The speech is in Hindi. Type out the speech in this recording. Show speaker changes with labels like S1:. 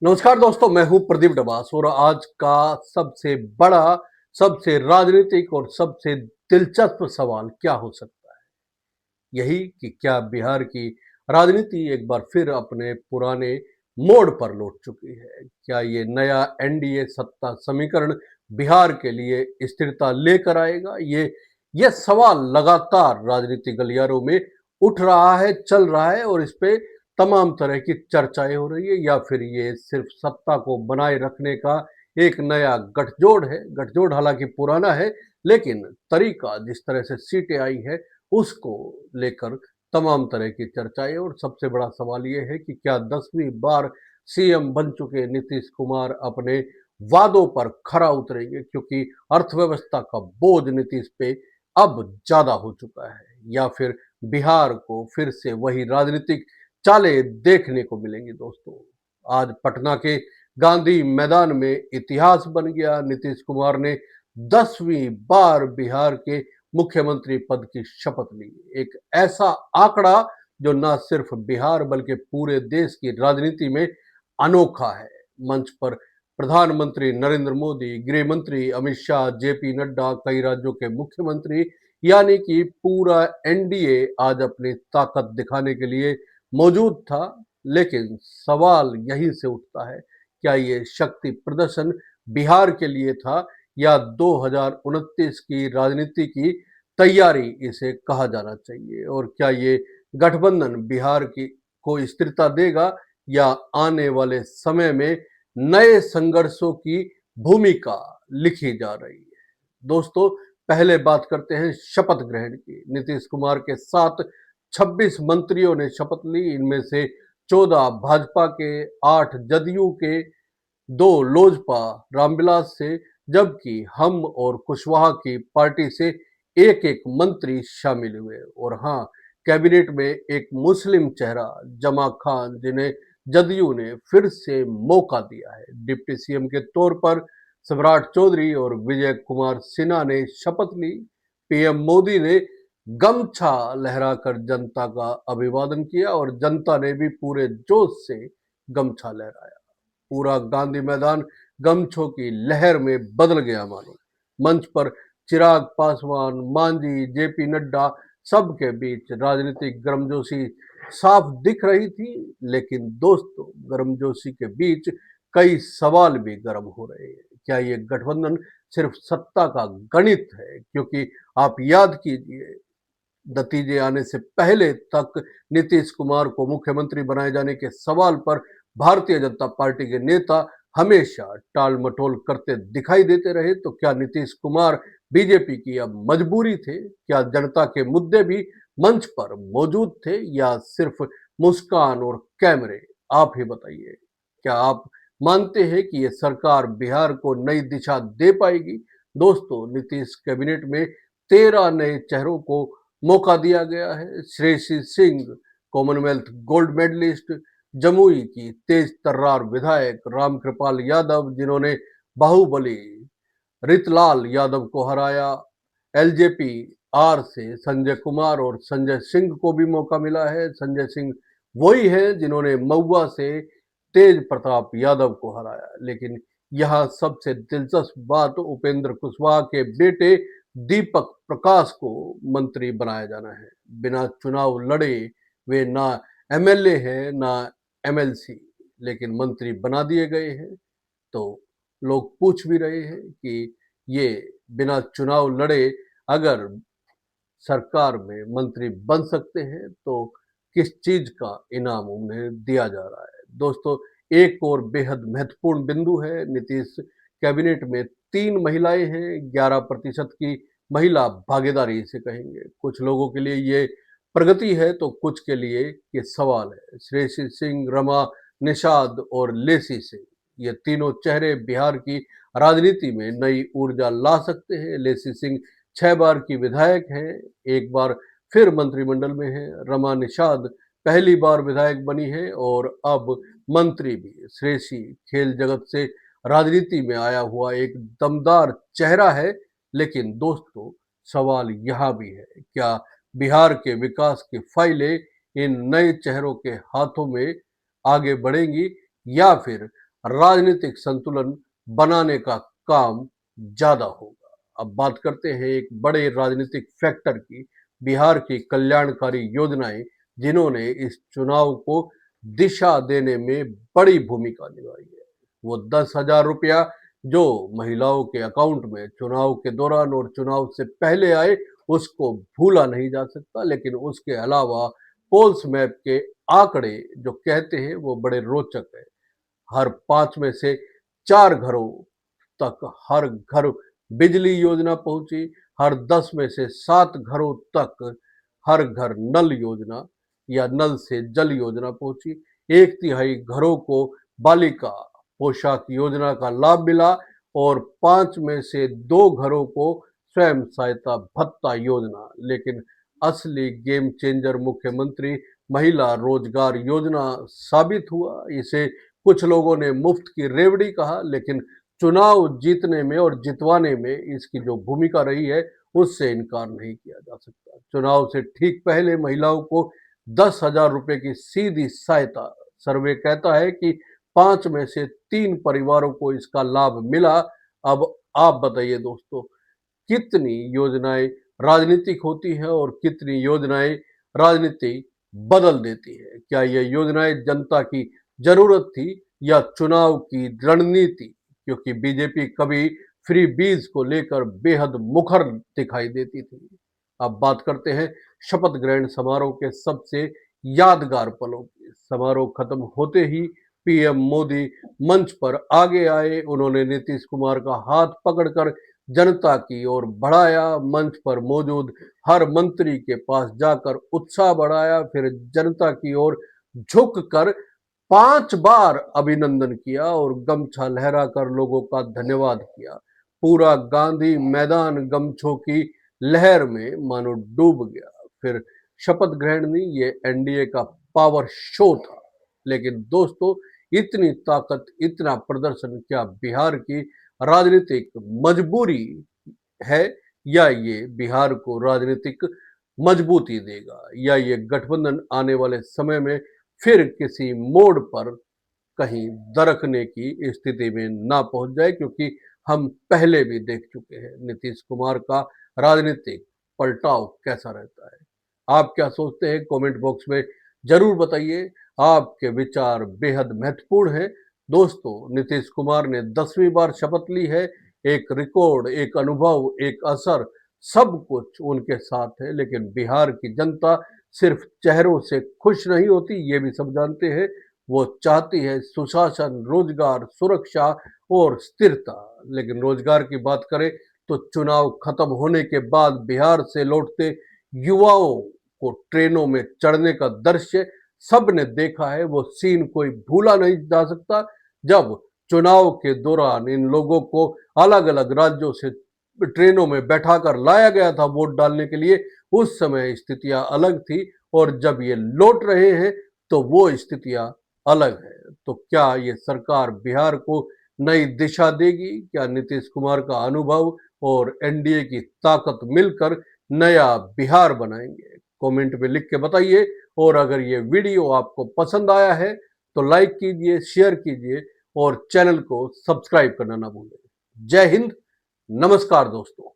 S1: नमस्कार दोस्तों, मैं हूं प्रदीप डबास और आज का सबसे बड़ा, सबसे राजनीतिक और सबसे दिलचस्प सवाल क्या हो सकता है? यही कि क्या बिहार की राजनीति एक बार फिर अपने पुराने मोड़ पर लौट चुकी है? क्या ये नया एनडीए सत्ता समीकरण बिहार के लिए स्थिरता लेकर आएगा? ये सवाल लगातार राजनीतिक गलियारों में उठ रहा है, चल रहा है और इस पे तमाम तरह की चर्चाएं हो रही है, या फिर ये सिर्फ सत्ता को बनाए रखने का एक नया गठजोड़ है। गठजोड़ हालांकि पुराना है, लेकिन तरीका जिस तरह से सीटें आई है उसको लेकर तमाम तरह की चर्चाएं। और सबसे बड़ा सवाल ये है कि क्या 10वीं बार सीएम बन चुके नीतीश कुमार अपने वादों पर खरा उतरेंगे, क्योंकि अर्थव्यवस्था का बोझ नीतीश पे अब ज्यादा हो चुका है, या फिर बिहार को फिर से वही राजनीतिक चालें देखने को मिलेंगी। दोस्तों, आज पटना के गांधी मैदान में इतिहास बन गया। नीतीश कुमार ने 10वीं बार बिहार के मुख्यमंत्री पद की शपथ ली। एक ऐसा आंकड़ा जो न सिर्फ बिहार बल्कि पूरे देश की राजनीति में अनोखा है। मंच पर प्रधानमंत्री नरेंद्र मोदी, गृह मंत्री अमित शाह, जेपी नड्डा, कई राज्यों के मुख्यमंत्री, यानी कि पूरा एनडीए आज अपनी ताकत दिखाने के लिए मौजूद था। लेकिन सवाल यहीं से उठता है, क्या ये शक्ति प्रदर्शन बिहार के लिए था या 2029 की राजनीति की तैयारी इसे कहा जाना चाहिए? और क्या ये गठबंधन बिहार की को स्थिरता देगा या आने वाले समय में नए संघर्षों की भूमिका लिखी जा रही है? दोस्तों, पहले बात करते हैं शपथ ग्रहण की। नीतीश कुमार के साथ 26 मंत्रियों ने शपथ ली। इनमें से 14 भाजपा के, 8 जदयू के, 2 लोजपा रामविलास से, जबकि हम और कुशवाहा की पार्टी से एक एक मंत्री शामिल हुए। और हाँ, कैबिनेट में एक मुस्लिम चेहरा जमा खान, जिन्हें जदयू ने फिर से मौका दिया है। डिप्टी सीएम के तौर पर सम्राट चौधरी और विजय कुमार सिन्हा ने शपथ ली। पीएम मोदी ने गमछा लहराकर जनता का अभिवादन किया और जनता ने भी पूरे जोश से गमछा लहराया। पूरा गांधी मैदान गमछों की लहर में बदल गया मानो। मंच पर चिराग पासवान, मांझी, जेपी नड्डा, सबके बीच राजनीतिक गर्मजोशी साफ दिख रही थी। लेकिन दोस्तों, गर्मजोशी के बीच कई सवाल भी गर्म हो रहे हैं। क्या ये गठबंधन सिर्फ सत्ता का गणित है? क्योंकि आप याद कीजिए, नतीजे आने से पहले तक नीतीश कुमार को मुख्यमंत्री बनाए जाने के सवाल पर भारतीय जनता पार्टी के नेता हमेशा टाल मटोल करते दिखाई देते रहे। तो क्या नीतीश कुमार बीजेपी की अब मजबूरी थे? क्या जनता के मुद्दे भी मंच पर मौजूद थे या सिर्फ मुस्कान और कैमरे? आप ही बताइए, क्या आप मानते हैं कि ये सरकार बिहार को नई दिशा दे पाएगी? दोस्तों, नीतीश कैबिनेट में 13 नए चेहरों को मौका दिया गया है। Shreyasi Singh, Commonwealth gold medallist, Jamui की तेज तर्रार विधायक रामकृपाल यादव, जिन्होंने बाहुबली रितलाल यादव को हराया। एलजेपी आर से संजय कुमार और संजय सिंह को भी मौका मिला है। संजय सिंह वही है जिन्होंने महुआ से तेज प्रताप यादव को हराया। लेकिन यह सबसे दिलचस्प बात, उपेंद्र कुशवाहा के बेटे दीपक प्रकाश को मंत्री बनाया जाना है। बिना चुनाव लड़े वे ना एमएलए हैं ना एमएलसी, लेकिन मंत्री बना दिए गए हैं। तो लोग पूछ भी रहे हैं कि ये बिना चुनाव लड़े अगर सरकार में मंत्री बन सकते हैं तो किस चीज का इनाम उन्हें दिया जा रहा है? दोस्तों, एक और बेहद महत्वपूर्ण बिंदु है। नीतीश कैबिनेट में 3 महिलाएं हैं। 11% की महिला भागीदारी इसे कहेंगे। कुछ लोगों के लिए ये प्रगति है तो कुछ के लिए ये सवाल है। श्रेयसी सिंह, रमा निषाद और लेसी सिंह, ये तीनों चेहरे बिहार की राजनीति में नई ऊर्जा ला सकते हैं। लेसी सिंह 6 बार की विधायक हैं, एक बार फिर मंत्रिमंडल में है। रमा निषाद पहली बार विधायक बनी है और अब मंत्री भी। श्रेयसी खेल जगत से राजनीति में आया हुआ एक दमदार चेहरा है। लेकिन दोस्तों, सवाल यहाँ भी है, क्या बिहार के विकास की फाइलें इन नए चेहरों के हाथों में आगे बढ़ेंगी या फिर राजनीतिक संतुलन बनाने का काम ज्यादा होगा। अब बात करते हैं एक बड़े राजनीतिक फैक्टर की, बिहार की कल्याणकारी योजनाएं जिन्होंने इस चुनाव को दिशा देने में बड़ी भूमिका निभाई है। वो 10,000 रुपया जो महिलाओं के अकाउंट में चुनाव के दौरान और चुनाव से पहले आए, उसको भूला नहीं जा सकता। लेकिन उसके अलावा पोल्स मैप के आंकड़े जो कहते हैं वो बड़े रोचक है। हर 5 में से 4 घरों तक हर घर बिजली योजना पहुंची, हर 10 में से 7 घरों तक हर घर नल योजना या नल से जल योजना पहुंची, 1/3 घरों को बालिका पोशाक योजना का लाभ मिला और 5 में से 2 घरों को स्वयं सहायता भत्ता योजना। लेकिन असली गेम चेंजर मुख्यमंत्री महिला रोजगार योजना साबित हुआ। इसे कुछ लोगों ने मुफ्त की रेवड़ी कहा, लेकिन चुनाव जीतने में और जितवाने में इसकी जो भूमिका रही है उससे इनकार नहीं किया जा सकता। चुनाव से ठीक पहले महिलाओं को 10,000 रुपए की सीधी सहायता, सर्वे कहता है कि 5 में से 3 परिवारों को इसका लाभ मिला। अब आप बताइए दोस्तों, कितनी योजनाएं राजनीतिक होती है और कितनी योजनाएं राजनीति बदल देती है? क्या ये योजनाएं जनता की जरूरत थी या चुनाव की रणनीति? क्योंकि बीजेपी कभी फ्री बीज को लेकर बेहद मुखर दिखाई देती थी। अब बात करते हैं शपथ ग्रहण समारोह के सबसे यादगार पलों की। समारोह खत्म होते ही पीएम मोदी मंच पर आगे आए। उन्होंने नीतीश कुमार का हाथ पकड़कर जनता की ओर बढ़ाया, मंच पर मौजूद हर मंत्री के पास जाकर उत्साह बढ़ाया, फिर जनता की ओर झुककर 5 बार अभिनंदन किया और गमछा लहराकर लोगों का धन्यवाद किया। पूरा गांधी मैदान गमछों की लहर में मानो डूब गया। फिर शपथ ग्रहण नहीं, ये एनडीए का पावर शो था। लेकिन दोस्तों, इतनी ताकत, इतना प्रदर्शन क्या बिहार की राजनीतिक मजबूरी है या ये बिहार को राजनीतिक मजबूती देगा, या ये गठबंधन आने वाले समय में फिर किसी मोड़ पर कहीं दरकने की स्थिति में ना पहुंच जाए? क्योंकि हम पहले भी देख चुके हैं नीतीश कुमार का राजनीतिक पलटाव कैसा रहता है। आप क्या सोचते हैं? कमेंट बॉक्स में जरूर बताइए। आपके विचार बेहद महत्वपूर्ण हैं। दोस्तों, नीतीश कुमार ने 10वीं बार शपथ ली है। एक रिकॉर्ड, एक अनुभव, एक असर, सब कुछ उनके साथ है। लेकिन बिहार की जनता सिर्फ चेहरों से खुश नहीं होती, ये भी सब जानते हैं। वो चाहती है सुशासन, रोजगार, सुरक्षा और स्थिरता। लेकिन रोजगार की बात करें तो चुनाव खत्म होने के बाद बिहार से लौटते युवाओं को ट्रेनों में चढ़ने का दृश्य सबने देखा है। वो सीन कोई भूला नहीं जा सकता। जब चुनाव के दौरान इन लोगों को अलग अलग राज्यों से ट्रेनों में बैठाकर लाया गया था वोट डालने के लिए, उस समय स्थितियां अलग थी। और जब ये लौट रहे हैं तो वो स्थितियां अलग है। तो क्या ये सरकार बिहार को नई दिशा देगी? क्या नीतीश कुमार का अनुभव और एनडीए की ताकत मिलकर नया बिहार बनाएंगे? कमेंट में लिख के बताइए। और अगर ये वीडियो आपको पसंद आया है तो लाइक कीजिए, शेयर कीजिए और चैनल को सब्सक्राइब करना ना भूलें। जय हिंद, नमस्कार दोस्तों।